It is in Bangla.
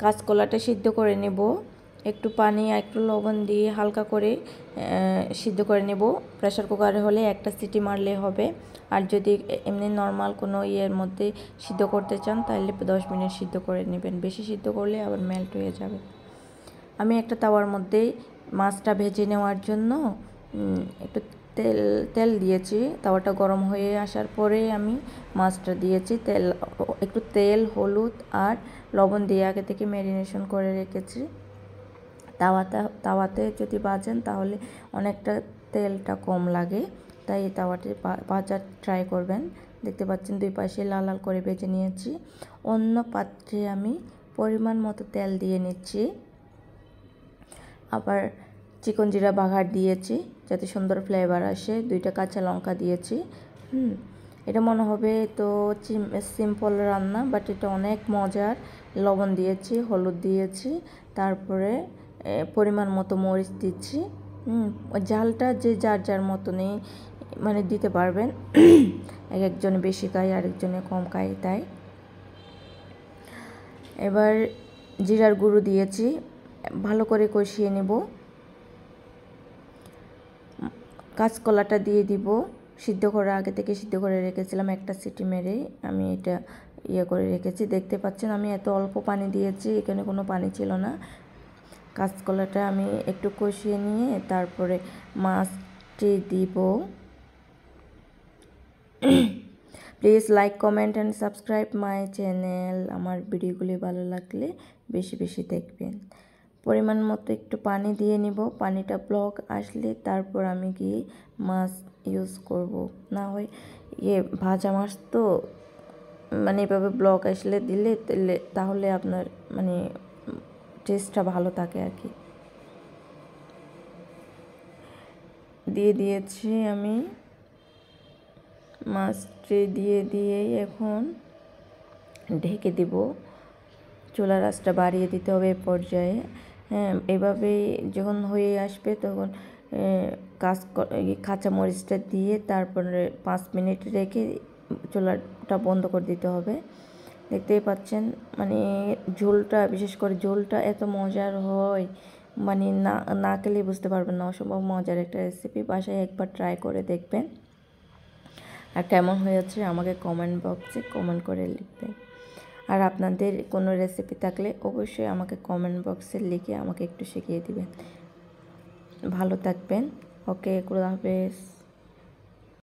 কাঁচকলাটা সিদ্ধ করে নেব। একটু পানি আর একটু লবণ দিয়ে হালকা করে সিদ্ধ করে নেব। প্রেসার কুকারে হলে একটা সিটি মারলে হবে। আর যদি এমনি নর্মাল কোনো ইয়ের মধ্যে সিদ্ধ করতে চান তাহলে 10 মিনিট সিদ্ধ করে নেবেন। বেশি সিদ্ধ করলে আবার মেল্ট হয়ে যাবে। আমি একটা তাওয়ার মধ্যে মাছটা ভেজে নেওয়ার জন্য একটু তেল দিয়েছি। তাওয়াটা গরম হয়ে আসার পরে আমি মাছটা দিয়েছি। একটু তেল, হলুদ আর লবণ দিয়ে আগে থেকে ম্যারিনেশন করে রেখেছি। তাওয়াতে যদি ভাজেন তাহলে অনেকটা তেলটা কম লাগে, তাই তাওয়াতে ভাজার ট্রাই করবেন। দেখতে পাচ্ছেন 2 পাশে লাল লাল করে ভেজে নিয়েছি। অন্য পাত্রে আমি পরিমাণ মতো তেল দিয়ে নিচ্ছি। আবার চিকন জিরা বাগার দিয়েছি যাতে সুন্দর ফ্লেভার আসে। 2টা কাঁচা লঙ্কা দিয়েছি। এটা মনে হবে তো সিম্পল রান্না, বাট এটা অনেক মজার। লবণ দিয়েছি, হলুদ দিয়েছি, তারপরে পরিমাণ মতো মরিচ দিচ্ছি। ঝালটা যে যার যার মতনই মানে দিতে পারবেন। একজনে বেশি খায়, আরেকজনে কম খায়, তাই। এবার জিরার গুঁড়ো দিয়েছি, ভালো করে কষিয়ে নেব। কাঁচকলাটা দিয়ে দিব, সিদ্ধ করে আগে থেকে সিদ্ধ করে রেখেছিলাম। একটা সিটি মেরে আমি এটা করে রেখেছি। দেখতে পাচ্ছেন আমি এত অল্প পানি দিয়েছি, এখানে কোনো পানি ছিল না। কাঁচকলাটা আমি একটু কষিয়ে নিয়ে তারপরে মাছটি দিব। Please like, comment and subscribe my channel. আমার ভিডিওগুলি ভালো লাগলে বেশি বেশি দেখবেন। পরিমাণ মতো একটু পানি দিয়ে নিব। পানিটা ব্লক আসলে তারপর আমি গিয়ে মাছ ইউজ করব। না হয় ভাজা মাছ তো মানে এভাবে ব্লক আসলে দিলে তাহলে আপনার মানে টেস্টটা ভালো থাকে আর কি। দিয়ে দিয়েছি আমি মাছটি দিয়েই এখন ঢেকে দিব। চুলার আঁচটা বাড়িয়ে দিতে হবে পর্যায়ে। এভাবেই যখন হয়ে আসবে তখন কাঁচা মরিচটা দিয়ে তারপরে 5 মিনিট রেখে চুলাটা বন্ধ করে দিতে হবে। দেখতেই পাচ্ছেন মানে ঝোলটা, বিশেষ করে ঝোলটা এত মজার হয়, মানে না খেলেই বুঝতে পারবেন না। অসম্ভব মজার একটা রেসিপি। বাসায় একবার ট্রাই করে দেখবেন। আর কেমন হয়েছে আমাকে কমেন্ট বক্সে কমেন্ট করে লিখবেন। আর আপনাদের কোনো রেসিপি থাকলে অবশ্যই আমাকে কমেন্ট বক্সে লিখে আমাকে একটু শিখিয়ে দিবেন। ভালো থাকবেন। ওকে, খোদা হাফেজ।